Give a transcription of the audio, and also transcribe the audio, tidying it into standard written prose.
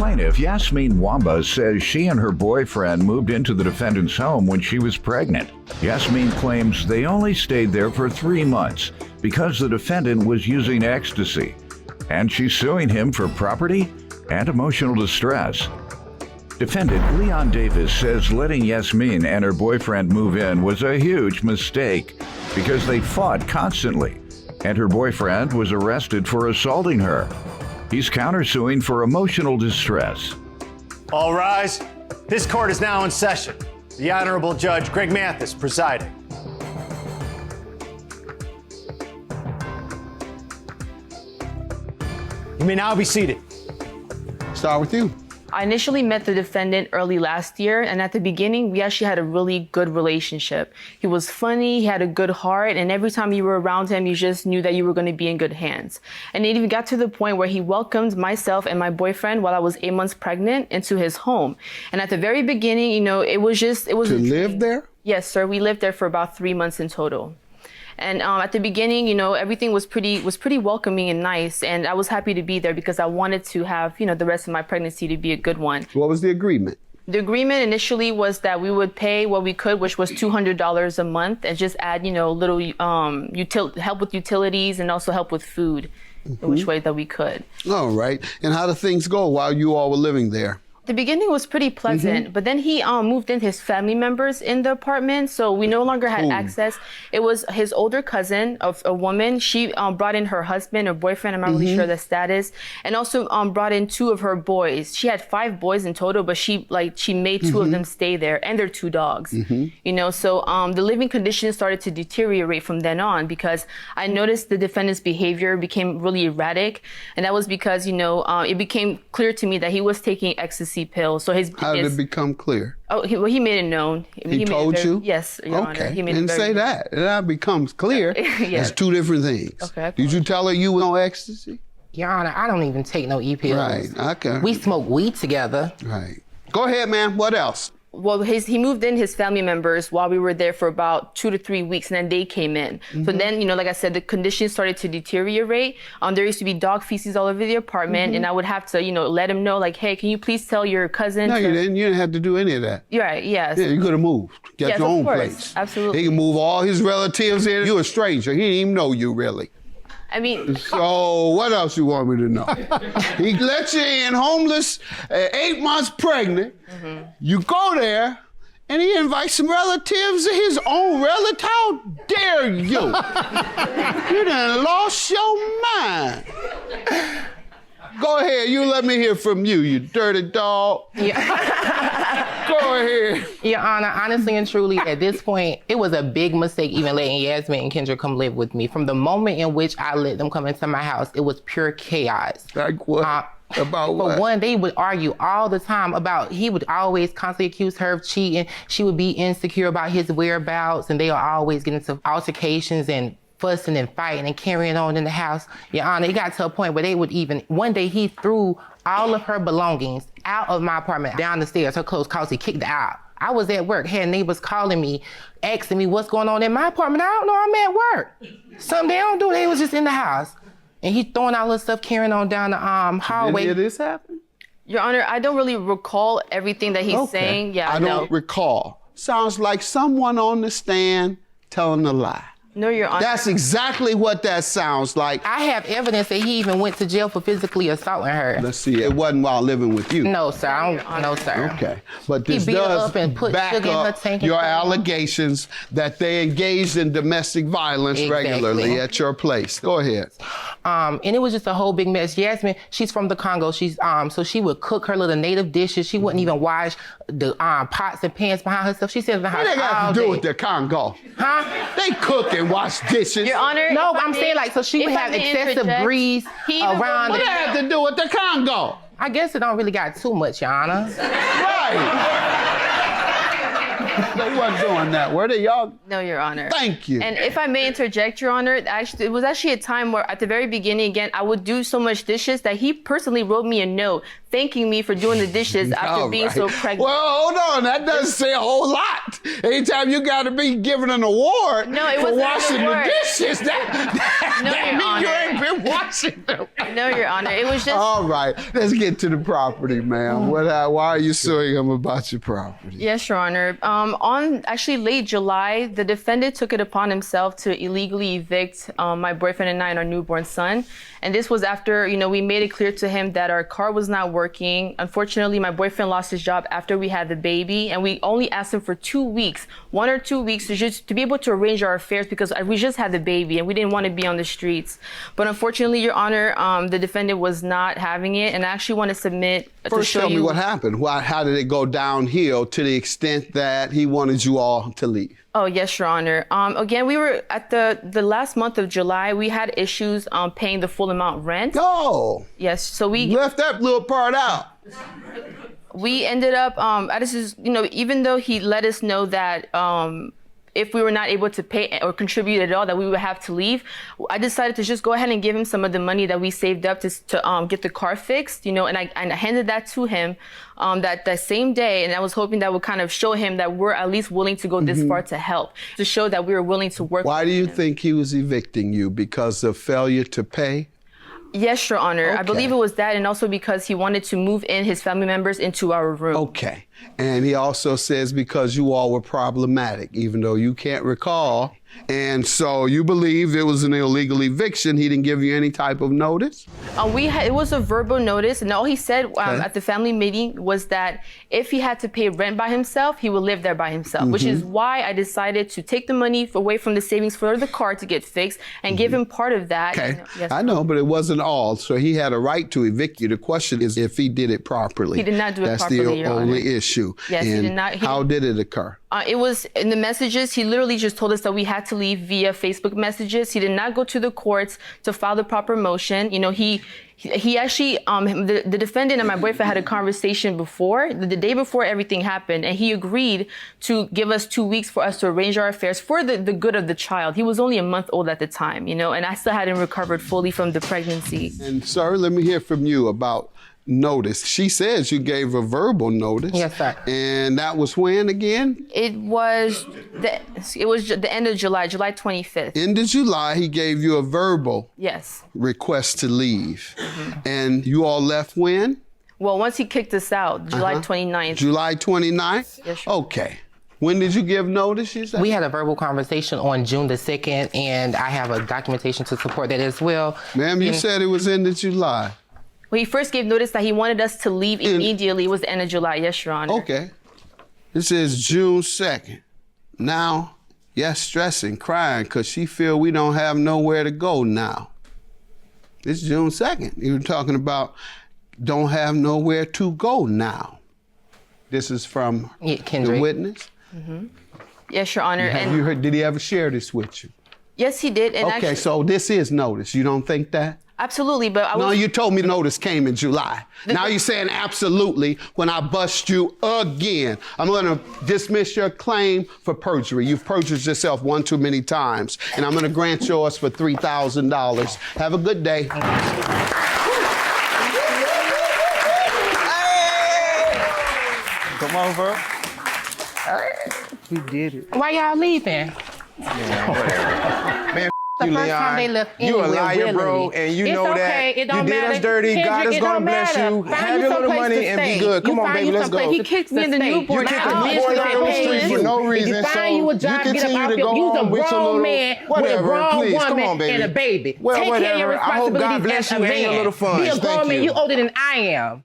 Plaintiff Yasmin Wamba says she and her boyfriend moved into the defendant's home when she was pregnant. Yasmin claims they only stayed there for 3 months because the defendant was using ecstasy, and she's suing him for property and emotional distress. Defendant Leon Davis says letting Yasmin and her boyfriend move in was a huge mistake because they fought constantly, and her boyfriend was arrested for assaulting her. He's countersuing for emotional distress. All rise. This court is now in session. The Honorable Judge Greg Mathis presiding. You may now be seated. Start with you. I initially met the defendant early last year, and at the beginning, we actually had a really good relationship. He was funny, he had a good heart, and every time you were around him, you just knew that you were going to be in good hands. And it even got to the point where he welcomed myself and my boyfriend while I was 8 months pregnant into his home. And at the very beginning, it was To live there? Yes, sir. We lived there for about 3 months in total. And at the beginning, everything was pretty welcoming and nice. And I was happy to be there because I wanted to have, the rest of my pregnancy to be a good one. What was the agreement? The agreement initially was that we would pay what we could, which was $200 a month, and just add, little help with utilities and also help with food, in which way that we could. All right. And how did things go while you all were living there? The beginning was pretty pleasant, but then he moved in his family members in the apartment, so we no longer had access. It was his older cousin, of a woman. She brought in her husband or boyfriend, I'm not really sure the status, and also brought in 2 of her boys. She had 5 boys in total, but she made 2 of them stay there, and their 2 dogs. So the living conditions started to deteriorate from then on because I noticed the defendant's behavior became really erratic, and that was because it became clear to me that he was taking ecstasy pills. So How did it become clear? Oh, he made it known. He told you? Yes, Your Honor. Okay. He made Didn't it say that. That becomes clear. Yeah. That's 2 different things. Okay. Did you tell her you were on ecstasy? Your Honor, I don't even take no e-pills. Right. Okay. We smoke weed together. Right. Go ahead, man. What else? Well, he moved in his family members while we were there for about 2 to 3 weeks, and then they came in. So then, like I said, the conditions started to deteriorate. There used to be dog feces all over the apartment, and I would have to, let him know, like, hey, can you please tell your cousin? No, you didn't. You didn't have to do any of that. You're right, yes. Yeah, you could have moved. Get Yes, your of own course. place. Absolutely. He can move all his relatives in. You're a stranger. He didn't even know you, really. I mean, So what else you want me to know? He let you in homeless, 8 months pregnant. You go there, and he invites some relatives of his own relatives. How dare you? You done lost your mind. Go ahead, you let me hear from you, you dirty dog. Go ahead. Your Honor, honestly and truly, at this point, it was a big mistake even letting Yasmin and Kendra come live with me. From the moment in which I let them come into my house, it was pure chaos. Like what? About what? For one, they would argue all the time about, he would always constantly accuse her of cheating. She would be insecure about his whereabouts, and they would always get into altercations and fussing and fighting and carrying on in the house. Your Honor, it got to a point where they would even, one day he threw all of her belongings out of my apartment, down the stairs, her clothes, cause he kicked her out. I was at work, had neighbors calling me, asking me what's going on in my apartment. I don't know, I'm at work. Something they don't do, they was just in the house. And he throwing all this stuff, carrying on down the hallway. Did any of this happen? Your Honor, I don't really recall everything that he's saying. Yeah, I don't recall. Sounds like someone on the stand telling a lie. No, Your Honor. That's exactly what that sounds like. I have evidence that he even went to jail for physically assaulting her. Let's see, it wasn't while living with you. No, sir. No, sir. Okay, but He this beat her does up and put back sugar in her up tank and your so on. allegations that they engaged in domestic violence Exactly. regularly at your place. Go ahead. And it was just a whole big mess. Yasmin, she's from the Congo. She's so she would cook her little native dishes. She wouldn't even wash the pots and pans behind herself. She sits in the house What they got all to do day. with the Congo? Huh? They cook and wash dishes. Your Honor. No, if I I'm may- saying like, so she would if I have may excessive interject, grease he even around What it. that have to do with the Congo? I guess it don't really got too much, Your Honor. Right. They wasn't doing that, were they, y'all? No, Your Honor. Thank you. And if I may interject, Your Honor, it was actually a time where at the very beginning, again, I would do so much dishes that he personally wrote me a note thanking me for doing the dishes after being right. so pregnant. Well, hold on. That doesn't say a whole lot. Anytime you got to be given an award No, it for wasn't an washing the award. dishes, that No, That Your mean Honor. you ain't been watching them. No, Your Honor. It was just. All right, let's get to the property, ma'am. Why are you suing him about your property? Yes, Your Honor. On actually late July, the defendant took it upon himself to illegally evict my boyfriend and I and our newborn son. And this was after, we made it clear to him that our car was not working. Unfortunately, my boyfriend lost his job after we had the baby, and we only asked him for 2 weeks, 1 or 2 weeks, to be able to arrange our affairs because we just had the baby and we didn't want to be on the streets. But unfortunately, Your Honor, the defendant was not having it, and I actually want to submit First, to show tell me you what happened. How did it go downhill to the extent that he wanted you all to leave? Oh, yes, Your Honor. Again, we were at the last month of July, we had issues paying the full amount rent. Oh, Yes, so we left that little part out. ended up, even though he let us know that if we were not able to pay or contribute at all, that we would have to leave, I decided to just go ahead and give him some of the money that we saved up to get the car fixed, and I handed that to him that same day, and I was hoping that would kind of show him that we're at least willing to go this far to help, to show that we were willing to work. Why do you think he was evicting you? Because of failure to pay? Yes, Your Honor. Okay. I believe it was that, and also because he wanted to move in his family members into our room. Okay. And he also says because you all were problematic, even though you can't recall. And so you believe it was an illegal eviction. He didn't give you any type of notice? It was a verbal notice, and all he said at the family meeting was that if he had to pay rent by himself, he would live there by himself, which is why I decided to take the money away from the savings for the car to get fixed and give him part of that. Okay. Yes. I know, but it wasn't all. So he had a right to evict you. The question is if he did it properly. He did not do it That's properly, the Your only Honor. issue. Yes, he And did not. How did it occur? It was in the messages. He literally just told us that we had to leave via Facebook messages. He did not go to the courts to file the proper motion. He actually, the defendant and my boyfriend had a conversation before, the day before everything happened, and he agreed to give us 2 weeks for us to arrange our affairs for the good of the child. He was only a month old at the time, and I still hadn't recovered fully from the pregnancy. And sir, let me hear from you about notice. She says you gave a verbal notice. Yes, sir. And that was when again? It was the end of July, July 25th. End of July, he gave you a verbal Yes. request to leave. And you all left when? Well, once he kicked us out, July 29th. July 29th? Yes, sir. Okay. When did you give notice, you said? We had a verbal conversation on June the 2nd, and I have a documentation to support that as well. Ma'am, you said it was end of July. Well, he first gave notice that he wanted us to leave immediately. It was the end of July. Yes, Your Honor. Okay. It says June 2nd. Now, yes, stressing, crying, because she feel we don't have nowhere to go now. It's June 2nd. You were talking about don't have nowhere to go now. This is from the Kendrick. witness. Yes, Your Honor. Have And you heard, did he ever share this with you? yes, he did. And Okay, actually, so this is notice. You don't think that? absolutely. But I was. No, you told me notice came in July. Now you're saying absolutely when I bust you again. I'm going to dismiss your claim for perjury. You've perjured yourself one too many times. And I'm going to grant yours for $3,000. Have a good day. Come on, bro. We did it. Why y'all leaving? Man, The you, first Leon. time they left You a anywhere liar, bro, willingly. and you It's know okay. that. It don't You did matter. us dirty. God Kendrick, is it gonna don't bless matter. you. Find Have you your little someplace money to and be stay. good. Come You on, find baby, you let's someplace- go. He kicked me in the newborn. You kicked out. the newborn out on the street for no If reason, you so find you a job, you get up continue out to your. go You's a on with your grown little man with a whatever. grown Please, come woman on, baby. and a baby. Well, Take care of your whatever. I hope God responsibilities bless as you a and your man. little funds. Be a grown Thank man. you. You older than I am.